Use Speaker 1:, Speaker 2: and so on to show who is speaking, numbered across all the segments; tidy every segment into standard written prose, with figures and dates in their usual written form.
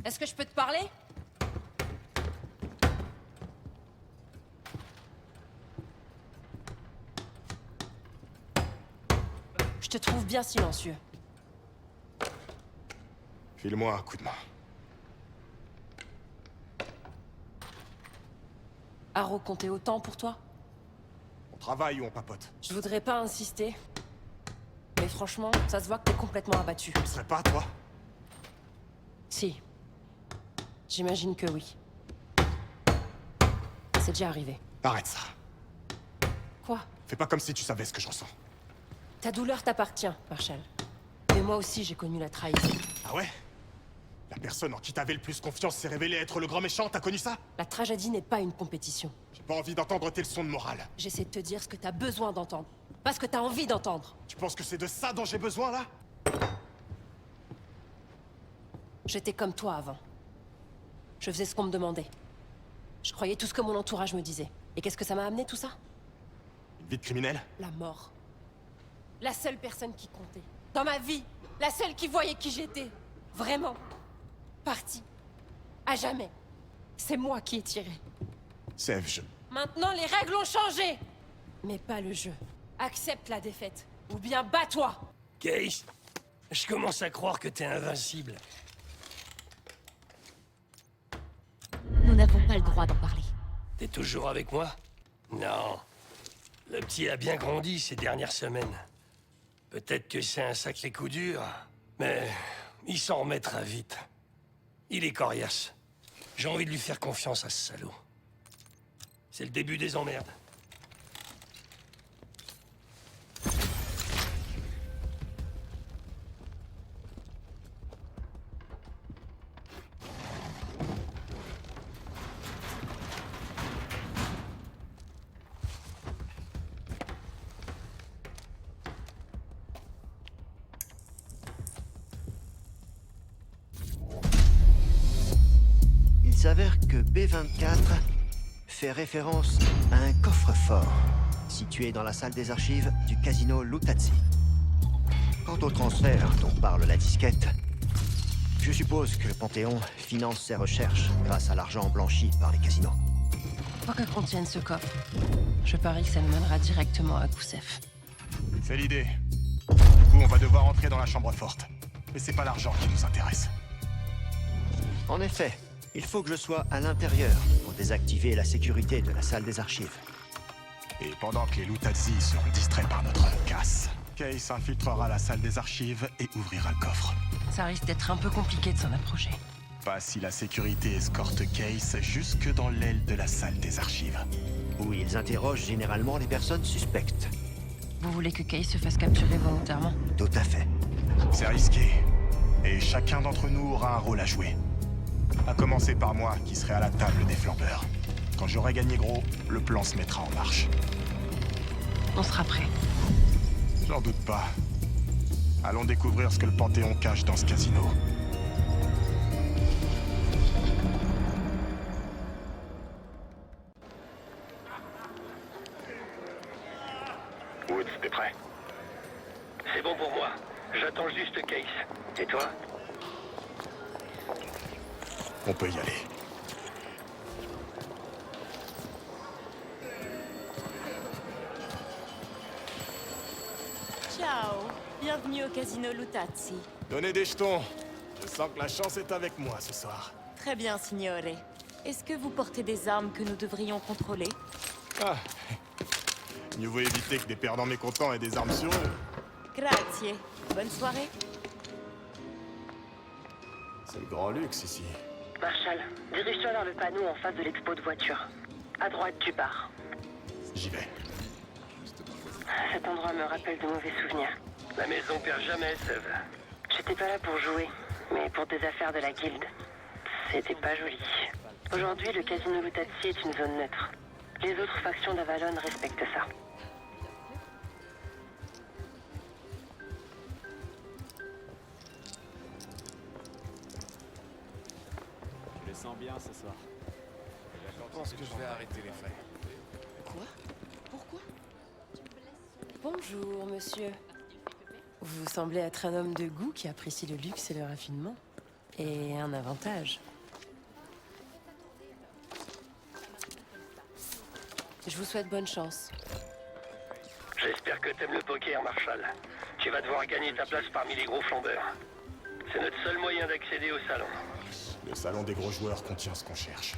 Speaker 1: Est-ce que je peux te parler? Je te trouve bien silencieux.
Speaker 2: File-moi un coup de main.
Speaker 1: Haro comptait autant pour toi?
Speaker 2: On travaille ou on papote?
Speaker 1: Je voudrais pas insister. Mais franchement, ça se voit que t'es complètement abattu.
Speaker 2: Tu le serais pas, toi?
Speaker 1: Si. J'imagine que oui. C'est déjà arrivé.
Speaker 2: Arrête ça.
Speaker 1: Quoi?
Speaker 2: Fais pas comme si tu savais ce que je ressens.
Speaker 1: Ta douleur t'appartient, Marshall. Mais moi aussi, j'ai connu la trahison.
Speaker 2: Ah ouais? La personne en qui t'avais le plus confiance s'est révélée être le grand méchant, t'as connu ça?
Speaker 1: La tragédie n'est pas une compétition.
Speaker 2: J'ai pas envie d'entendre tes leçons de morale.
Speaker 1: J'essaie de te dire ce que t'as besoin d'entendre. Pas ce que t'as envie d'entendre.
Speaker 2: Tu penses que c'est de ça dont j'ai besoin, là?
Speaker 1: J'étais comme toi avant. Je faisais ce qu'on me demandait. Je croyais tout ce que mon entourage me disait. Et qu'est-ce que ça m'a amené, tout ça?
Speaker 2: Une vie de criminel?
Speaker 1: La mort. La seule personne qui comptait. Dans ma vie. La seule qui voyait qui j'étais. Vraiment. Partie. À jamais. C'est moi qui ai tiré.
Speaker 2: Sève, je...
Speaker 1: Maintenant, les règles ont changé. Mais pas le jeu. Accepte la défaite. Ou bien bats-toi.
Speaker 3: Case, je commence à croire que t'es invincible.
Speaker 4: Nous n'avons pas le droit d'en parler.
Speaker 3: T'es toujours avec moi? Non. Le petit a bien grandi ces dernières semaines. Peut-être que c'est un sacré coup dur, mais il s'en remettra vite. Il est coriace. J'ai envie de lui faire confiance à ce salaud. C'est le début des emmerdes.
Speaker 5: Il s'avère que B24 fait référence à un coffre-fort situé dans la salle des archives du casino Lutazzi. Quant au transfert dont parle la disquette, je suppose que le Panthéon finance ses recherches grâce à l'argent blanchi par les casinos.
Speaker 1: Quoi que contienne ce coffre, je parie que ça nous mènera directement à Goussef.
Speaker 2: C'est l'idée. Du coup, on va devoir entrer dans la chambre forte. Mais c'est pas l'argent qui nous intéresse.
Speaker 5: En effet, il faut que je sois à l'intérieur pour désactiver la sécurité de la salle des archives.
Speaker 2: Et pendant que les Lutazzi seront distraits par notre casse, Case infiltrera la salle des archives et ouvrira le coffre.
Speaker 1: Ça risque d'être un peu compliqué de s'en approcher.
Speaker 2: Pas si la sécurité escorte Case jusque dans l'aile de la salle des archives.
Speaker 5: Où ils interrogent généralement les personnes suspectes.
Speaker 1: Vous voulez que Kay se fasse capturer volontairement?
Speaker 5: Tout à fait.
Speaker 2: C'est risqué. Et chacun d'entre nous aura un rôle à jouer. À commencer par moi, qui serai à la table des flambeurs. Quand j'aurai gagné gros, le plan se mettra en marche.
Speaker 1: On sera prêt.
Speaker 2: J'en doute pas. Allons découvrir ce que le Panthéon cache dans ce casino.
Speaker 3: Woods, t'es prêt? C'est bon pour moi. J'attends juste Case. Et toi?
Speaker 2: On peut y aller.
Speaker 4: Ciao. Bienvenue au casino Lutazzi.
Speaker 2: Donnez des jetons. Je sens que la chance est avec moi ce soir.
Speaker 4: Très bien, signore. Est-ce que vous portez des armes que nous devrions contrôler?
Speaker 2: Ah. Mieux vaut éviter que des perdants mécontents aient des armes sur eux.
Speaker 4: Grazie. Bonne soirée.
Speaker 2: C'est le grand luxe ici.
Speaker 6: Marshall, dirige-toi vers le panneau en face de l'expo de voitures. À droite du bar.
Speaker 2: J'y vais.
Speaker 6: Cet endroit me rappelle de mauvais souvenirs.
Speaker 3: La maison perd jamais, Sève.
Speaker 6: J'étais pas là pour jouer, mais pour des affaires de la guilde. C'était pas joli. Aujourd'hui, le casino Lutazzi est une zone neutre. Les autres factions d'Avalon respectent ça.
Speaker 7: Je le sens bien ce soir.
Speaker 8: Je pense que je vais arrêter les frais.
Speaker 1: Quoi? Pourquoi? Bonjour, monsieur. Vous semblez être un homme de goût qui apprécie le luxe et le raffinement. Et un avantage. Je vous souhaite bonne chance.
Speaker 3: J'espère que t'aimes le poker, Marshall. Tu vas devoir gagner ta place parmi les gros flambeurs. C'est notre seul moyen d'accéder au salon.
Speaker 2: Le salon des gros joueurs contient ce qu'on cherche.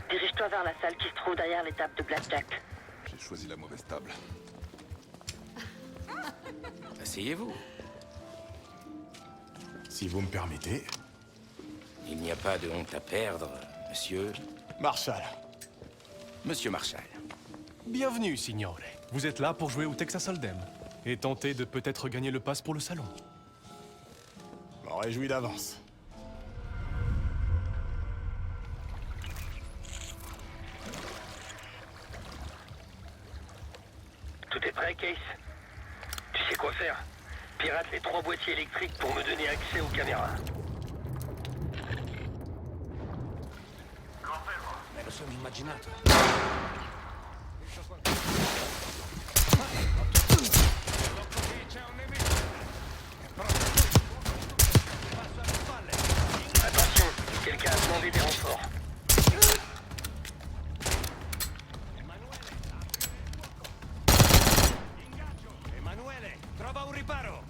Speaker 6: Dirige-toi vers la salle qui se trouve derrière les tables de blackjack.
Speaker 8: J'ai choisi la mauvaise table. Asseyez-vous.
Speaker 2: Si vous me permettez...
Speaker 8: Il n'y a pas de honte à perdre, monsieur...
Speaker 2: Marshall.
Speaker 8: Monsieur Marshall.
Speaker 9: Bienvenue, signore. Vous êtes là pour jouer au Texas Hold'em et tenter de peut-être gagner le pass pour le salon.
Speaker 2: M'en réjouis d'avance.
Speaker 3: Tout est prêt, Case? Tu sais quoi faire? Pirate les 3 boîtiers électriques pour me donner accès aux caméras.
Speaker 8: Me lo sono immaginato.
Speaker 3: Attention, quelqu'un a demandé des renforts.
Speaker 8: Emanuele, trova un riparo.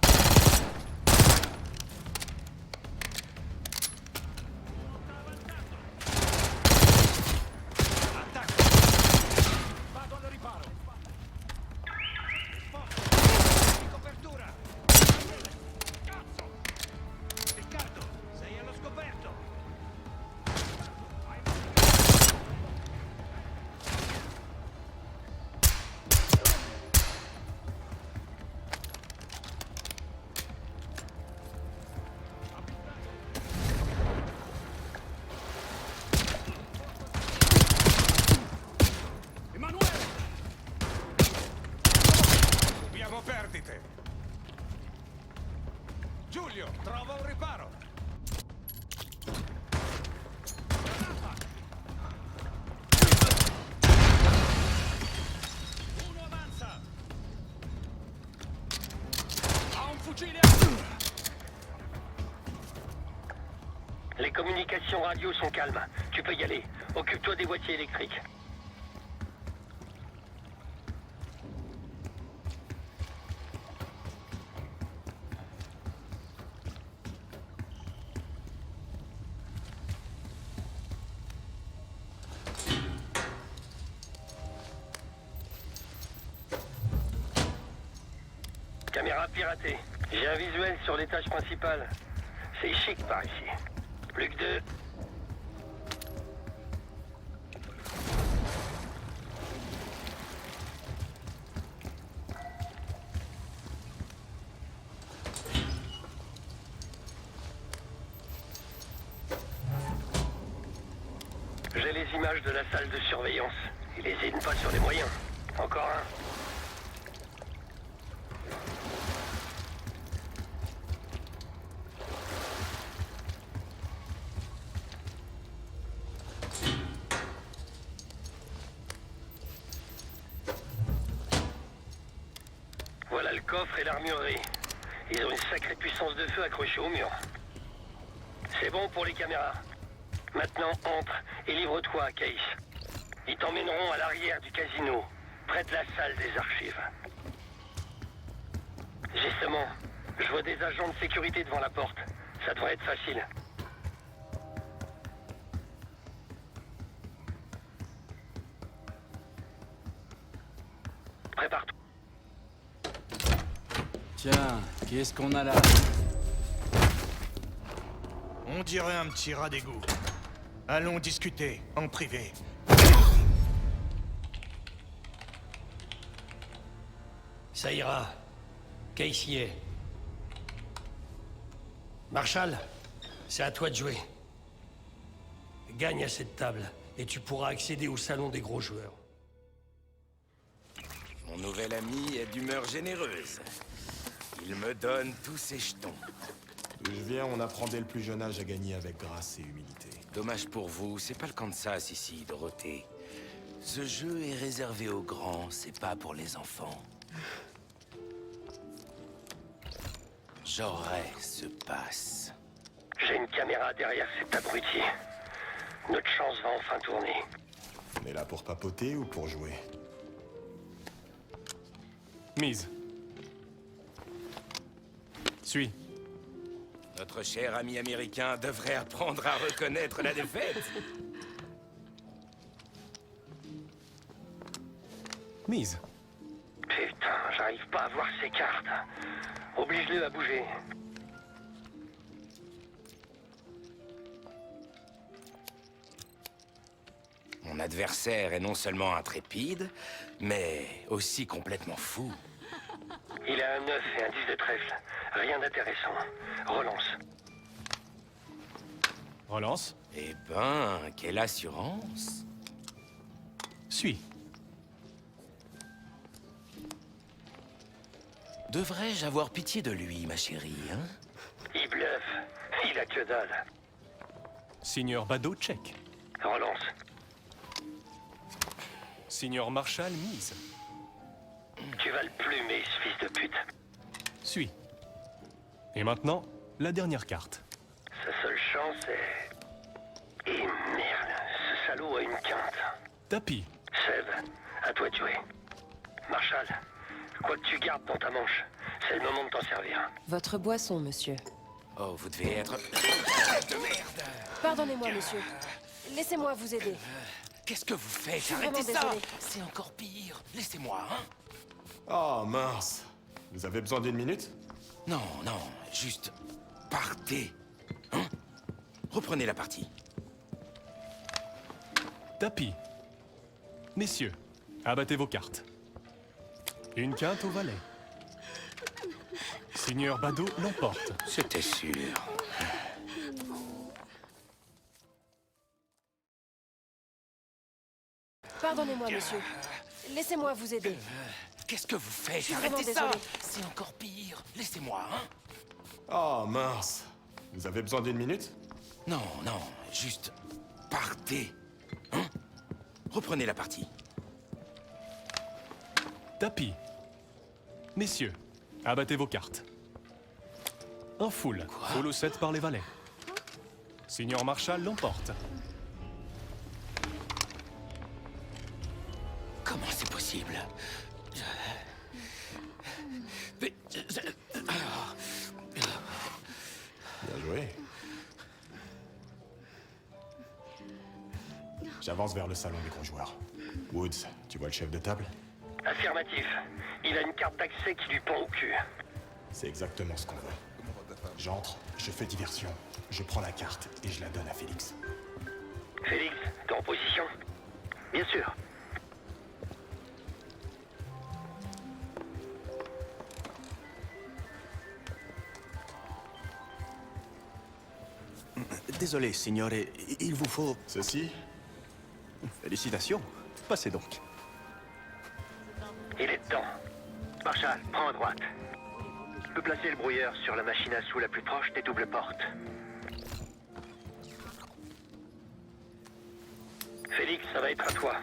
Speaker 8: Abbiamo perdite. Giulio, trova un riparo. Uno avanza. Ha un fucile.
Speaker 3: Les communications radio sont calmes. Tu peux y aller. Occupe-toi des boîtiers électriques. Caméra piratée. J'ai un visuel sur l'étage principal. C'est chic par ici. Plus que 2. J'ai les images de la salle de surveillance. Il hésite pas sur les moyens. Encore un. Voilà le coffre et l'armurerie. Ils ont une sacrée puissance de feu accrochée au mur. C'est bon pour les caméras. Maintenant, entre et livre-toi à Case. Ils t'emmèneront à l'arrière du casino, près de la salle des archives. Justement, je vois des agents de sécurité devant la porte. Ça devrait être facile. Prépare-toi.
Speaker 7: Tiens, qu'est-ce qu'on a là?
Speaker 10: On dirait un petit rat d'égout. Allons discuter, en privé.
Speaker 3: Ça ira. Case y est. Marshall, c'est à toi de jouer. Gagne à cette table, et tu pourras accéder au salon des gros joueurs.
Speaker 8: Mon nouvel ami est d'humeur généreuse. Il me donne tous ses jetons.
Speaker 2: D'où je viens, on apprend dès le plus jeune âge à gagner avec grâce et humilité.
Speaker 8: Dommage pour vous, c'est pas le Kansas ici, Dorothée. Ce jeu est réservé aux grands, c'est pas pour les enfants. J'aurai ce passe.
Speaker 3: J'ai une caméra derrière cet abruti. Notre chance va enfin tourner.
Speaker 2: On est là pour papoter ou pour jouer?
Speaker 9: Mise. Suis.
Speaker 8: Notre cher ami américain devrait apprendre à reconnaître la défaite.
Speaker 9: Mise.
Speaker 3: Putain, j'arrive pas à voir ces cartes. Oblige-le à bouger.
Speaker 8: Mon adversaire est non seulement intrépide, mais aussi complètement fou.
Speaker 3: Il a un 9 et un 10 de trèfle. Rien d'intéressant. Relance.
Speaker 9: Relance.
Speaker 8: Eh ben, quelle assurance.
Speaker 9: Suis.
Speaker 8: Devrais-je avoir pitié de lui, ma chérie, hein?
Speaker 3: Il bluffe. Il a que dalle.
Speaker 9: Signor Bado, check.
Speaker 3: Relance.
Speaker 9: Signor Marshall, mise.
Speaker 3: Tu vas le plumer, ce fils de pute.
Speaker 9: Suis. Et maintenant, la dernière carte.
Speaker 3: Sa seule chance est... Et merde, ce salaud a une quinte.
Speaker 9: Tapis.
Speaker 3: Seb, à toi de jouer. Marshall, quoi que tu gardes dans ta manche, c'est le moment de t'en servir.
Speaker 1: Votre boisson, monsieur.
Speaker 8: Oh, vous devez être... de merde!
Speaker 1: Pardonnez-moi, monsieur. Laissez-moi vous aider.
Speaker 8: Qu'est-ce que vous faites?
Speaker 1: suis
Speaker 8: Arrêtez
Speaker 1: vraiment
Speaker 8: ça!
Speaker 1: désolée.
Speaker 8: C'est encore pire. Laissez-moi, hein?
Speaker 2: Oh mince. Vous avez besoin d'une minute?
Speaker 8: Non, non, juste... partez. Hein? Reprenez la partie.
Speaker 9: Tapis. Messieurs, abattez vos cartes. Une quinte au valet. Signor Bado l'emporte.
Speaker 8: C'était sûr.
Speaker 1: Pardonnez-moi, monsieur. Laissez-moi vous aider.
Speaker 8: Qu'est-ce que vous faites?
Speaker 1: suis vraiment
Speaker 8: Arrêtez ça!
Speaker 1: désolée.
Speaker 8: C'est encore pire. Laissez-moi, hein?
Speaker 2: Oh mince. Vous avez besoin d'une minute?
Speaker 8: Non, non, juste... partez. Hein? Reprenez la partie.
Speaker 9: Tapis. Messieurs, abattez vos cartes. Un full. Full au 7 par les valets. Signor Marshall l'emporte.
Speaker 8: Comment c'est possible?
Speaker 2: Bien joué. J'avance vers le salon des gros joueurs. Woods, tu vois le chef de table?
Speaker 3: Affirmatif. Il a une carte d'accès qui lui pend au cul.
Speaker 2: C'est exactement ce qu'on veut. J'entre, je fais diversion, je prends la carte et je la donne à Félix.
Speaker 3: Félix, t'es en position? Bien sûr.
Speaker 5: Désolé, signore, il vous faut...
Speaker 2: Ceci?
Speaker 5: Félicitations. Passez donc.
Speaker 3: Il est dedans. Marshall, prends à droite. Tu peux placer le brouilleur sur la machine à sous la plus proche des doubles portes. Félix, ça va être à toi.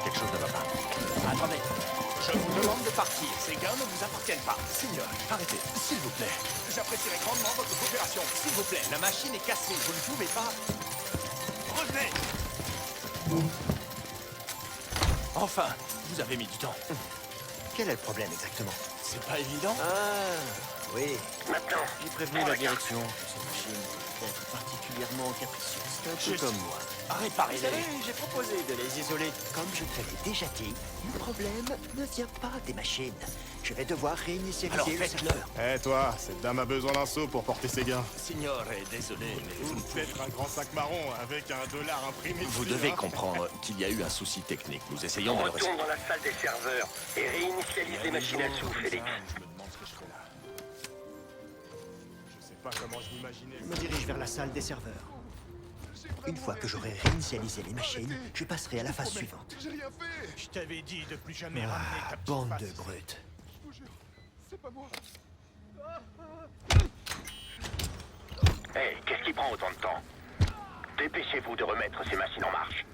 Speaker 10: Quelque chose ne va pas. Attendez. Je vous demande de partir. Ces gains ne vous appartiennent pas. Seigneur, arrêtez, s'il vous plaît. J'apprécierais grandement votre coopération. S'il vous plaît, la machine est cassée. Vous ne pouvez pas... Revenez! Enfin, vous avez mis du temps.
Speaker 5: Quel est le problème exactement?
Speaker 10: C'est pas évident.
Speaker 5: Ah, oui.
Speaker 3: Maintenant.
Speaker 5: J'ai prévenu la direction que ces machines peuvent être particulièrement capricieuses. C'est un peu comme moi. Vous
Speaker 10: Réparez-les.
Speaker 5: savez, j'ai proposé de les isoler. Comme je te l'ai déjà dit, le problème ne vient pas des machines. Je vais devoir réinitialiser
Speaker 10: Alors
Speaker 5: le
Speaker 10: faites-le.
Speaker 5: serveur.
Speaker 2: Eh toi, cette dame a besoin d'un seau pour porter ses gains.
Speaker 10: Signore, désolé, mais vous ne pouvez...
Speaker 2: Peut-être un grand sac marron avec $1 imprimé
Speaker 10: Vous
Speaker 2: dessus,
Speaker 10: devez
Speaker 2: hein.
Speaker 10: comprendre qu'il y a eu un souci technique. Nous essayons de le
Speaker 3: Retourne dans la salle des serveurs et réinitialise les machines à sous, Félix.
Speaker 2: Je me demande ce que je fais là. Je sais pas comment je m'imaginais.
Speaker 5: Je me dirige vers la salle des serveurs. Une fois que j'aurai réinitialisé les machines, je passerai à la phase suivante.
Speaker 10: J'ai rien fait.
Speaker 11: Je t'avais dit de plus jamais
Speaker 5: Ah,
Speaker 11: ramener ta petite
Speaker 5: bande
Speaker 11: face
Speaker 5: de
Speaker 11: ici.
Speaker 5: brutes.
Speaker 10: Je vous jure, c'est pas moi.
Speaker 12: Hé, qu'est-ce qui prend autant de temps? Dépêchez-vous de remettre ces machines en marche.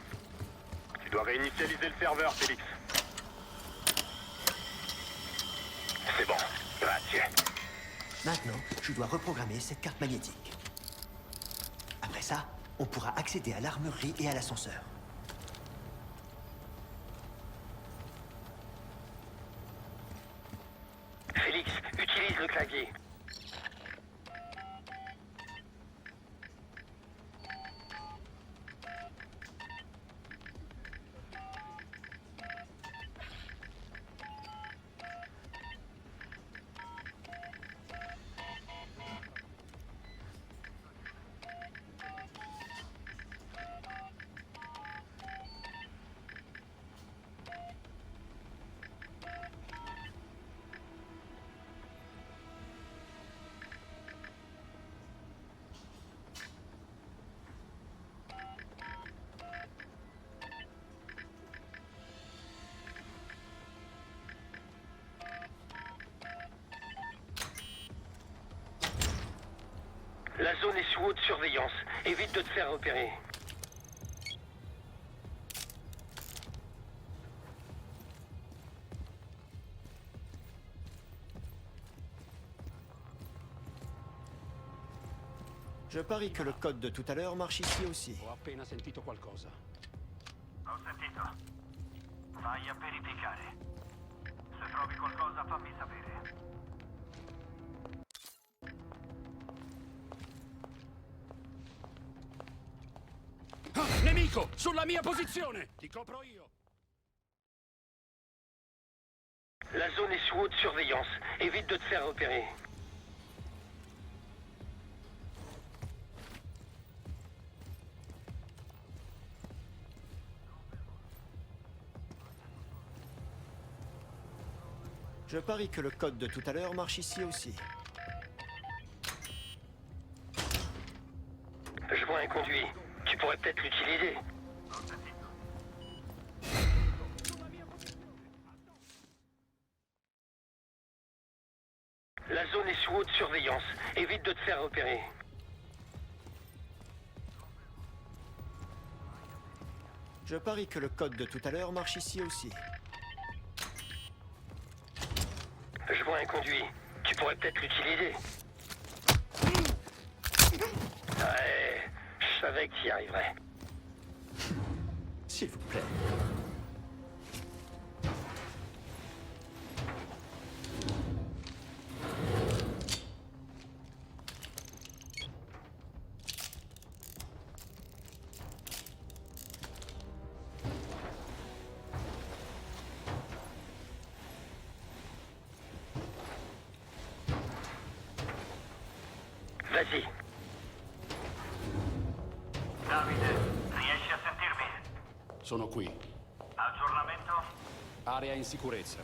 Speaker 12: Tu dois réinitialiser le serveur, Félix. C'est bon, grazie.
Speaker 5: Maintenant, je dois reprogrammer cette carte magnétique. Après ça, on pourra accéder à l'armurerie et à l'ascenseur.
Speaker 12: Félix, utilise le clavier. La zone est sous haute surveillance. Évite de te faire repérer.
Speaker 5: Je parie que le code de tout à l'heure marche ici aussi.
Speaker 7: Ho appena sentito qualcosa.
Speaker 11: Ho sentito. Vai a verificare. Se trovi qualcosa, fammi sapere.
Speaker 7: Ah, nemico! Sulla mia posizione! Ti copro io!
Speaker 12: La zone est sous haute surveillance. Évite de te faire repérer.
Speaker 5: Je parie que le code de tout à l'heure marche ici aussi.
Speaker 12: Je vois un conduit. Tu pourrais peut-être l'utiliser. La zone est sous haute surveillance. Évite de te faire repérer.
Speaker 5: Je parie que le code de tout à l'heure marche ici aussi.
Speaker 12: Je vois un conduit. Tu pourrais peut-être l'utiliser. Ouais, je savais que tu y arriverais.
Speaker 5: S'il vous plaît.
Speaker 12: Vas-y.
Speaker 11: Davide, riesci a sentirmi?
Speaker 7: Sono qui.
Speaker 11: Aggiornamento?
Speaker 7: Area in sicurezza.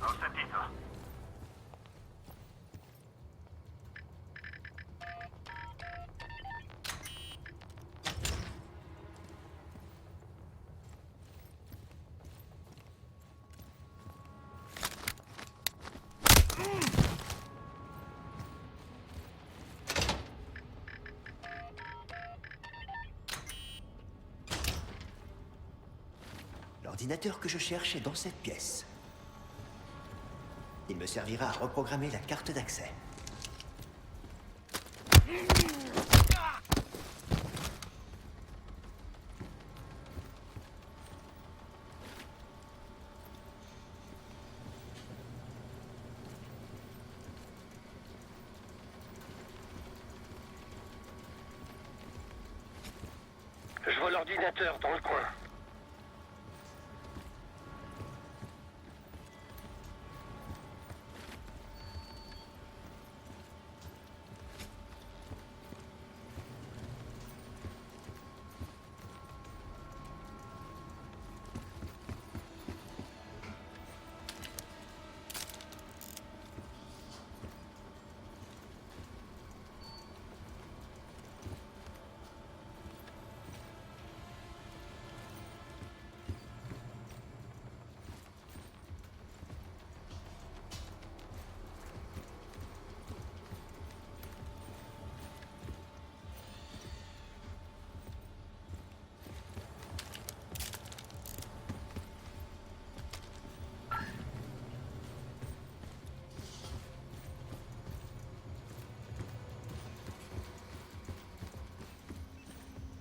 Speaker 11: Ho sentito.
Speaker 5: L'ordinateur que je cherche est dans cette pièce. Il me servira à reprogrammer la carte d'accès.
Speaker 12: Je vois l'ordinateur dans le coin.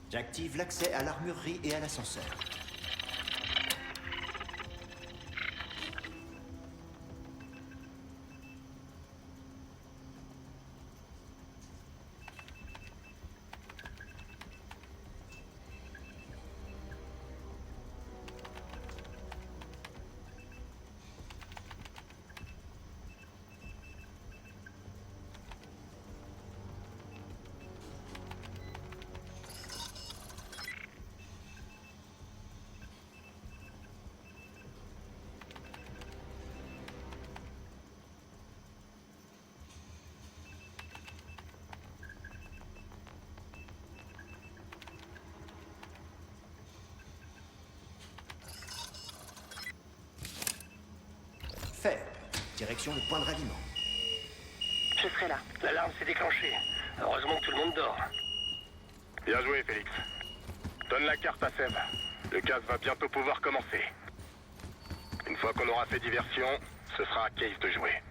Speaker 5: J'active l'accès à l'armurerie et à l'ascenseur. Fait. Direction le point de ralliement.
Speaker 6: Je serai là.
Speaker 3: L'alarme s'est déclenchée. Heureusement que tout le monde dort.
Speaker 12: Bien joué, Félix. Donne la carte à Seb. Le casse va bientôt pouvoir commencer. Une fois qu'on aura fait diversion, ce sera à Case de jouer.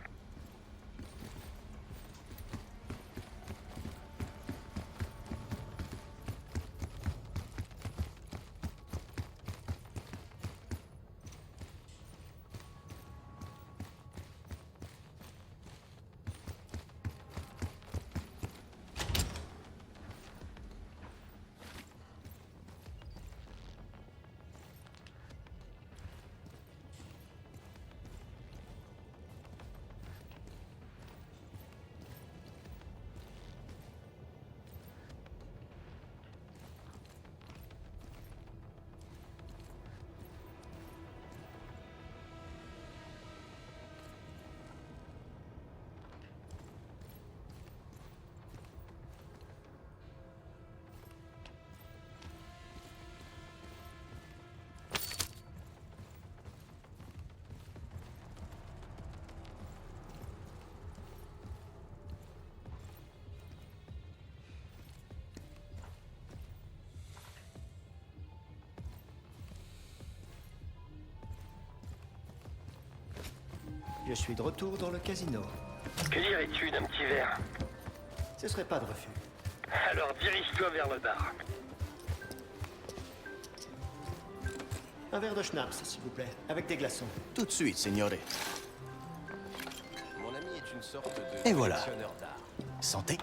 Speaker 5: Je suis de retour dans le casino.
Speaker 3: Que dirais-tu d'un petit verre?
Speaker 5: Ce serait pas de refus.
Speaker 3: Alors dirige-toi vers le bar.
Speaker 5: Un verre de schnapps, s'il vous plaît, avec des glaçons.
Speaker 10: Tout de suite, signore.
Speaker 13: Mon ami est une sorte de
Speaker 10: Et voilà.
Speaker 13: collectionneur d'art.
Speaker 10: Santé.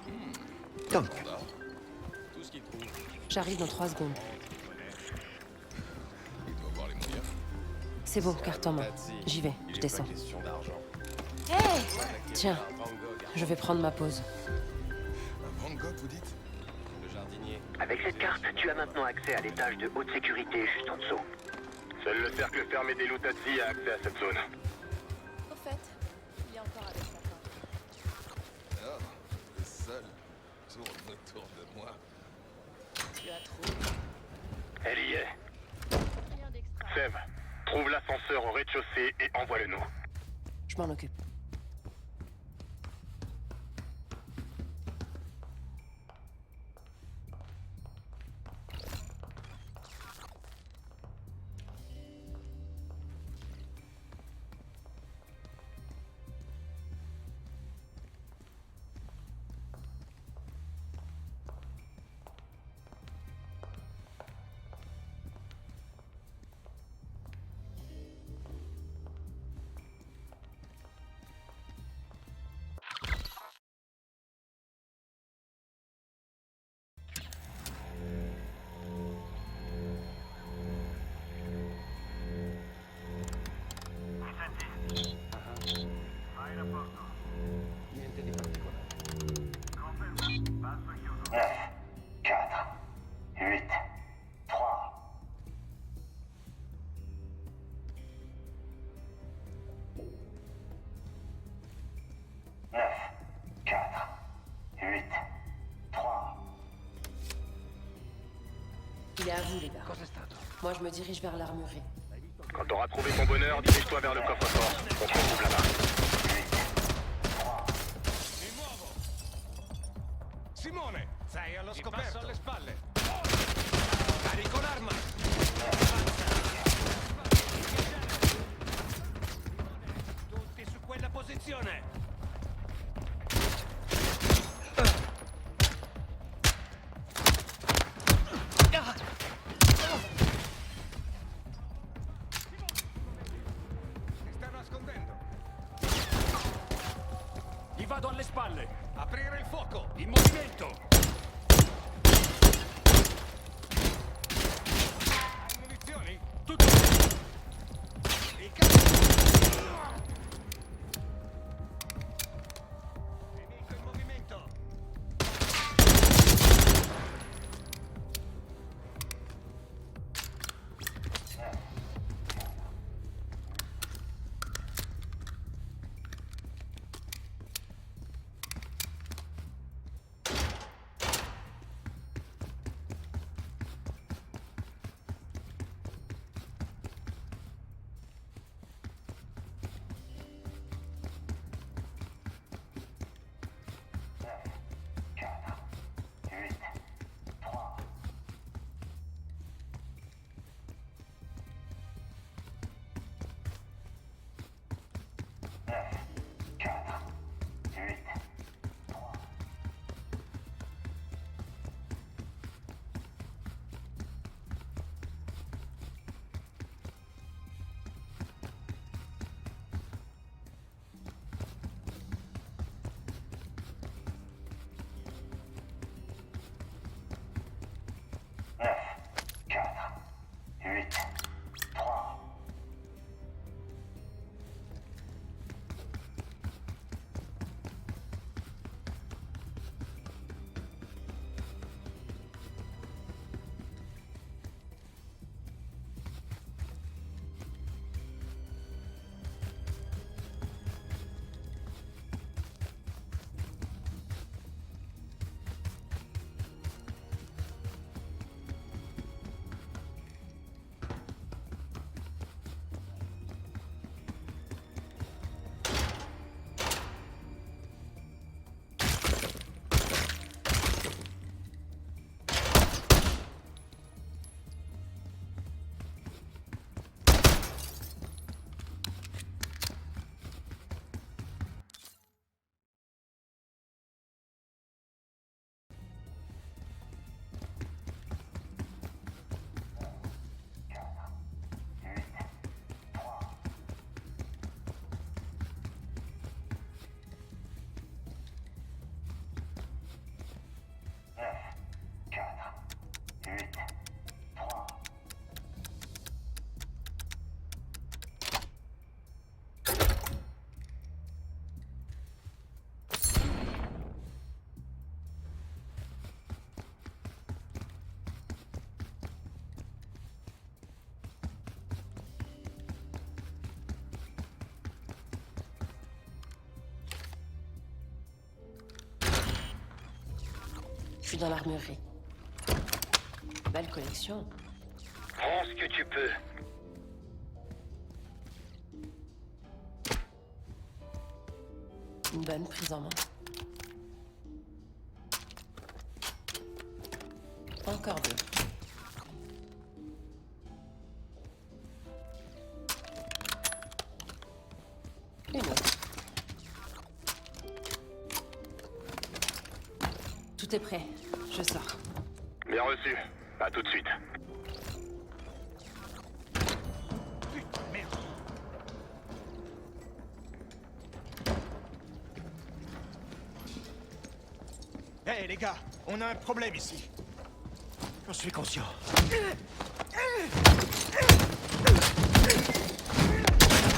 Speaker 10: Donc.
Speaker 13: Tout ce qu'il trouve.
Speaker 1: J'arrive dans 3 secondes.
Speaker 13: Il doit avoir les moyens.
Speaker 1: C'est bon, carte en main. J'y vais, je descends.
Speaker 13: Question d'argent.
Speaker 1: Hey! Tiens, je vais prendre ma pause.
Speaker 13: Un Van Gogh, vous dites? Le jardinier.
Speaker 12: Avec cette carte, tu as maintenant accès à l'étage de haute sécurité juste en dessous. Seul le cercle fermé des Lutazzi a accès à cette zone.
Speaker 4: Au fait, il est encore avec sa femme.
Speaker 13: Oh, le seul tourne autour de moi.
Speaker 4: Tu as trop.
Speaker 12: Elle y est. Seb, trouve l'ascenseur au rez-de-chaussée et envoie-le-nous.
Speaker 1: Je m'en occupe.
Speaker 13: Niente di particolare.
Speaker 12: 4, 8, 3.
Speaker 1: Il est à vous, les gars. Moi, je me dirige vers l'armurerie.
Speaker 12: Quand t'auras trouvé ton bonheur, dirige-toi vers le coffre-fort. On se retrouve là-bas.
Speaker 7: Simone! Sei allo scoperto! Alle spalle! Carico l'arma! Tutti su quella posizione!
Speaker 10: Gli vado alle spalle.
Speaker 7: Aprire il fuoco!
Speaker 10: In movimento.
Speaker 7: Hai munizioni?
Speaker 10: Tutto.
Speaker 7: Nemico in movimento!
Speaker 1: Je suis dans l'armurerie. Belle collection.
Speaker 12: Prends ce que tu peux.
Speaker 1: Une bonne prise en main. Encore deux. Une autre. Tout est prêt. Je sors.
Speaker 12: Bien reçu. À tout de suite.
Speaker 10: Hé les gars, on a un problème ici.
Speaker 5: J'en suis conscient.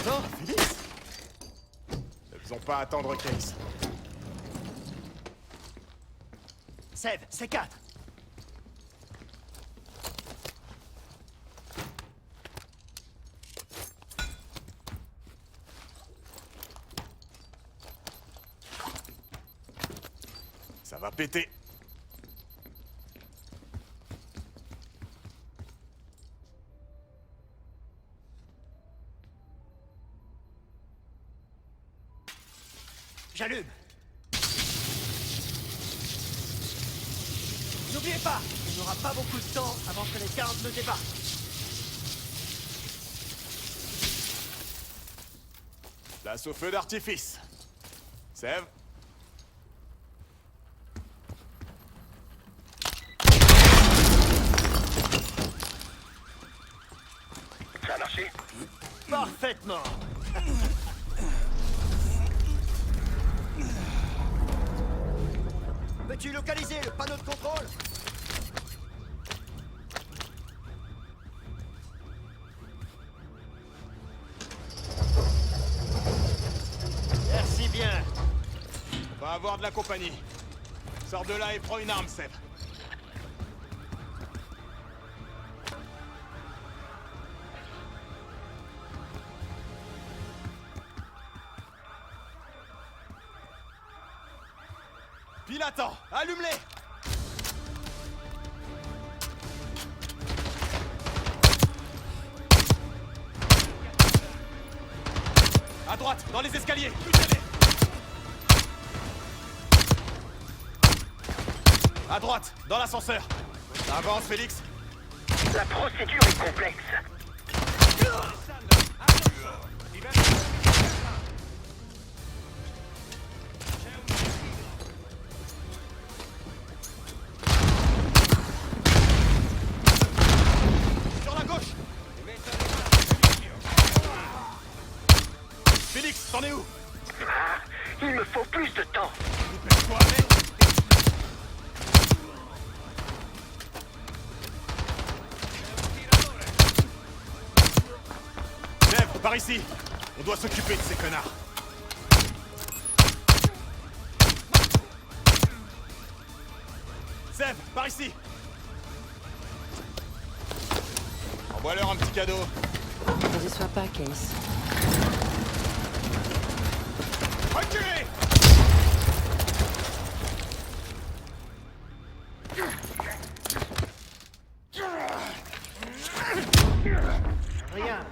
Speaker 2: Non, Félix. Ne faisons pas attendre Case.
Speaker 5: Sève, c'est 4.
Speaker 2: Ça va péter.
Speaker 5: J'allume. N'oubliez pas, on n'aura pas beaucoup de temps avant que les gardes ne débarquent.
Speaker 2: Place au feu d'artifice. Sève.
Speaker 12: Ça a marché?
Speaker 5: Parfaitement. Peux-tu localiser le panneau de contrôle? Merci bien.
Speaker 7: On va avoir de la compagnie. Sors de là et prends une arme, Seb. Pile à temps, allume-les! À droite, dans les escaliers! Butez-les! À droite, dans l'ascenseur! Avance, Félix!
Speaker 11: La procédure est complexe.
Speaker 7: Sur la gauche! Félix, t'en es où?
Speaker 11: Ah, il me faut plus de temps.
Speaker 7: Dépêche-toi, mec! Seb, par ici! On doit s'occuper de ces connards. Seb, par ici! Envoie-leur un petit cadeau.
Speaker 1: Ne déçois pas, Case.
Speaker 7: Reculez!
Speaker 5: Rien.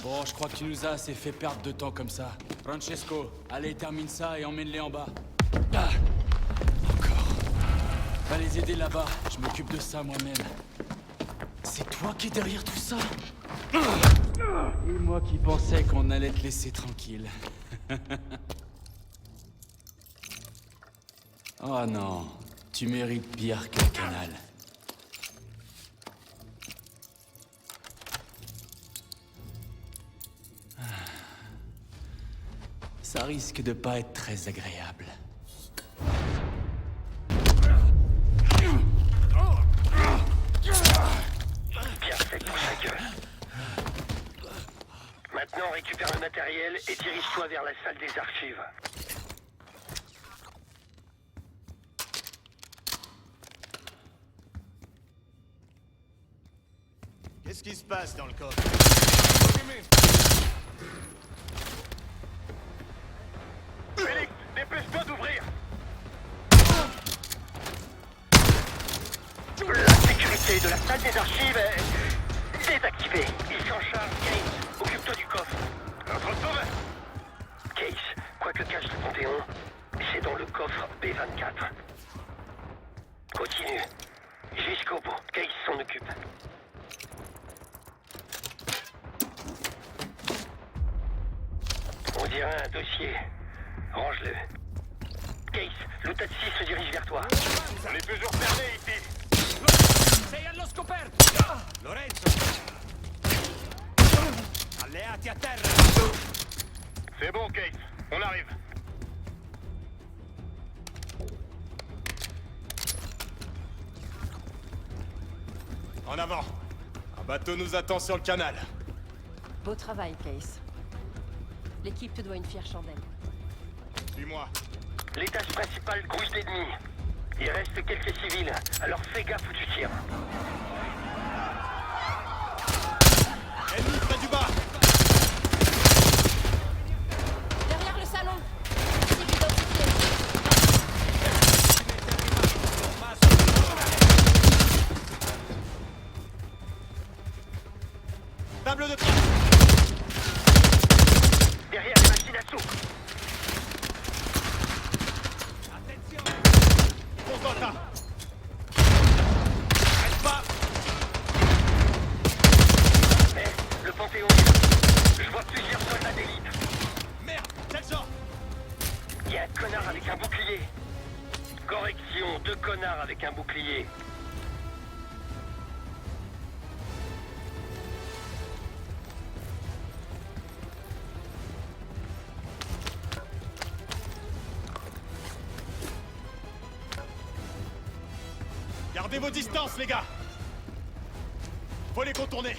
Speaker 10: Bon, je crois que tu nous as assez fait perdre de temps comme ça. Francesco, allez, termine ça et emmène-les en bas. Ah, encore. Va les aider là-bas, je m'occupe de ça moi-même. C'est toi qui es derrière tout ça? Et moi qui pensais qu'on allait te laisser tranquille. Oh non, tu mérites pire que le canal. Ça risque de pas être très agréable.
Speaker 11: Bien fait pour ta gueule. Maintenant, récupère le matériel et dirige-toi vers la salle des archives.
Speaker 5: Qu'est-ce qui se passe dans le coffre?
Speaker 11: Félix, dépêche-toi d'ouvrir! La sécurité de la salle des archives est désactivée. Il s'en charge, Case. Occupe-toi du coffre. Notre sauveur! Case, quoi que cache le Panthéon, c'est dans le coffre B24. Continue. Jusqu'au bout. Case s'en occupe. On dirait un dossier. Range-le. Case, Lutatsi se dirige vers toi.
Speaker 7: On est toujours fermé ici.
Speaker 10: Sei allo scoperto!
Speaker 7: Lorenzo! Alleati a terra! C'est bon, Case. On arrive. En avant. Un bateau nous attend sur le canal.
Speaker 1: Beau travail, Case. L'équipe te doit une fière chandelle.
Speaker 7: Suis-moi.
Speaker 11: L'étage principal grouille d'ennemis. Il reste quelques civils, alors fais gaffe où tu tires.
Speaker 7: Ennemi près du bas.
Speaker 1: Derrière le salon. Cible identifié.
Speaker 7: Table de trappe.
Speaker 11: Derrière les machines à soupe.
Speaker 7: Fonce dans le tas. Reste pas.
Speaker 11: Le Panthéon. Je vois plusieurs soldats d'élite.
Speaker 7: Merde, quel genre?
Speaker 11: Il y a un connard avec un bouclier. Correction, 2 connards avec un bouclier.
Speaker 9: Gardez vos distances, les gars! Faut les contourner!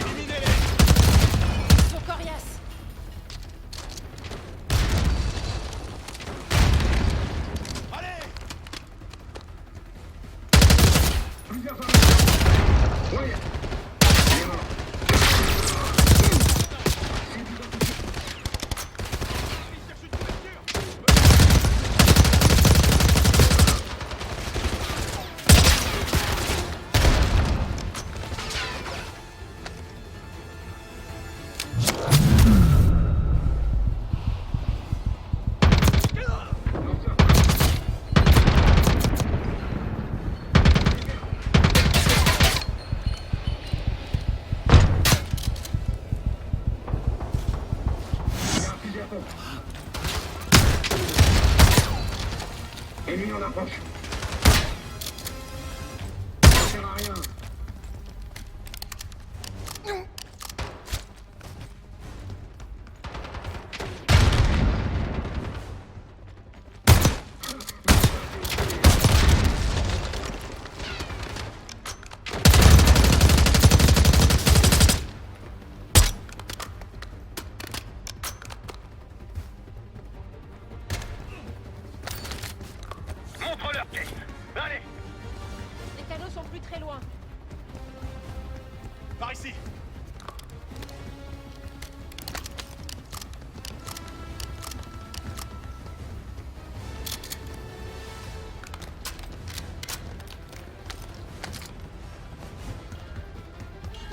Speaker 9: Éliminez-les!
Speaker 1: Ils sont coriaces.
Speaker 9: Allez!
Speaker 11: Ennemi en approche. Ça sert à rien.
Speaker 7: Montre-leur, Case. Allez.
Speaker 1: Les canaux sont plus très loin.
Speaker 9: Par ici!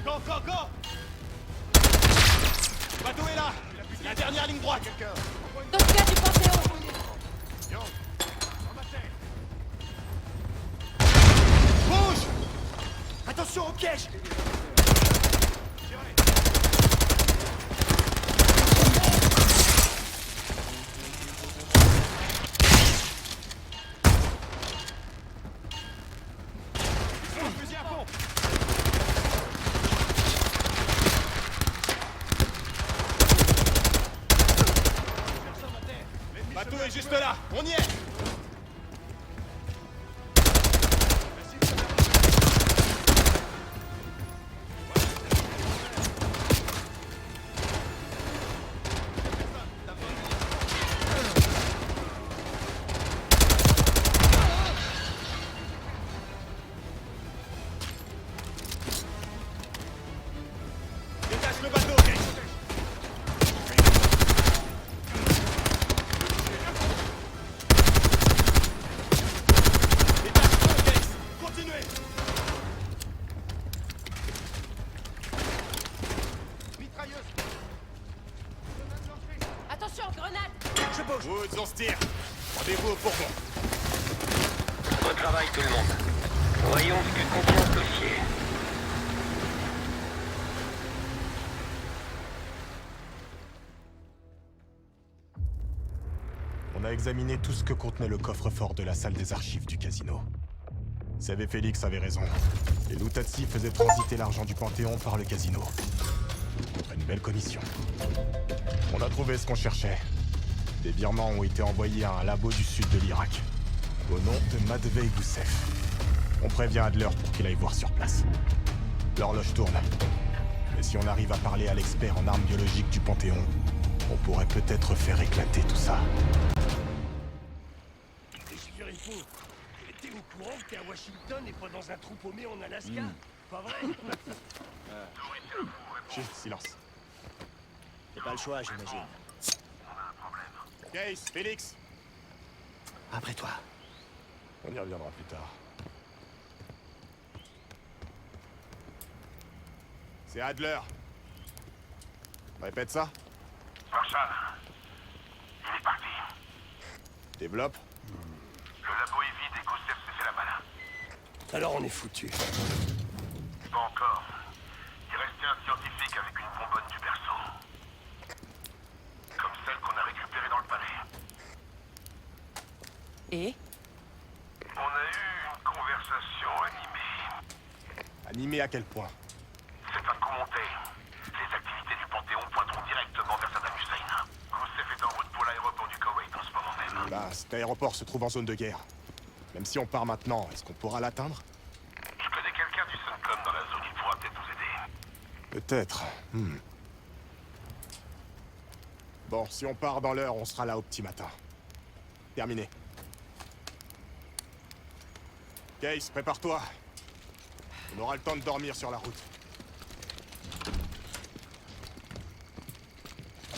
Speaker 9: Go, go, go! Bateau est là! C'est la dernière ligne droite!
Speaker 1: D'autres gars du Panthéon.
Speaker 9: Bouge! Attention au piège! Fusil à pompe! Bateau est juste là! On y est! Détache le bateau, Case! Détache-le, Case! Continuez! Mitrailleuse!
Speaker 1: Attention, grenade.
Speaker 9: Je bouge! Woods, on se tire! Rendez-vous au fourgon!
Speaker 11: Bon travail tout le monde. Voyons ce que contient ce dossier.
Speaker 2: On a examiné tout ce que contenait le coffre-fort de la salle des archives du casino. Seb et Félix avaient raison. Les Luttazzi faisaient transiter l'argent du Panthéon par le casino. Contre une belle commission. On a trouvé ce qu'on cherchait. Des virements ont été envoyés à un labo du sud de l'Irak. Au nom de Matvei Gusev. On prévient Adler pour qu'il aille voir sur place. L'horloge tourne. Mais si on arrive à parler à l'expert en armes biologiques du Panthéon, on pourrait peut-être faire éclater tout ça.
Speaker 3: Et je vérifie. T'es au courant que t'es à Washington et pas dans un trou paumé en Alaska? Pas vrai?
Speaker 2: Chut, silence.
Speaker 5: C'est pas le choix, j'imagine.
Speaker 9: Case, Félix!
Speaker 5: Après toi.
Speaker 2: On y reviendra plus tard.
Speaker 9: C'est Adler. Répète ça.
Speaker 12: Marshall, il est parti.
Speaker 2: Développe.
Speaker 12: Le labo est vide et Gusev s'est fait la malin.
Speaker 3: Alors on est foutu.
Speaker 12: Pas encore. Il restait un scientifique avec une bonbonne du berceau. Comme celle qu'on a récupérée dans le palais.
Speaker 1: Et
Speaker 12: On a eu une conversation animée.
Speaker 2: Animé à quel point?
Speaker 12: C'est un coup monté. Les activités du Panthéon pointeront directement vers Saddam Hussein.
Speaker 2: Là, cet aéroport se trouve en zone de guerre. Même si on part maintenant, est-ce qu'on pourra l'atteindre?
Speaker 11: Je connais quelqu'un du CENTCOM dans la zone, il pourra peut-être nous aider.
Speaker 2: Peut-être. Bon, si on part dans l'heure, on sera là au petit matin. Terminé. Case, prépare-toi. On aura le temps de dormir sur la route.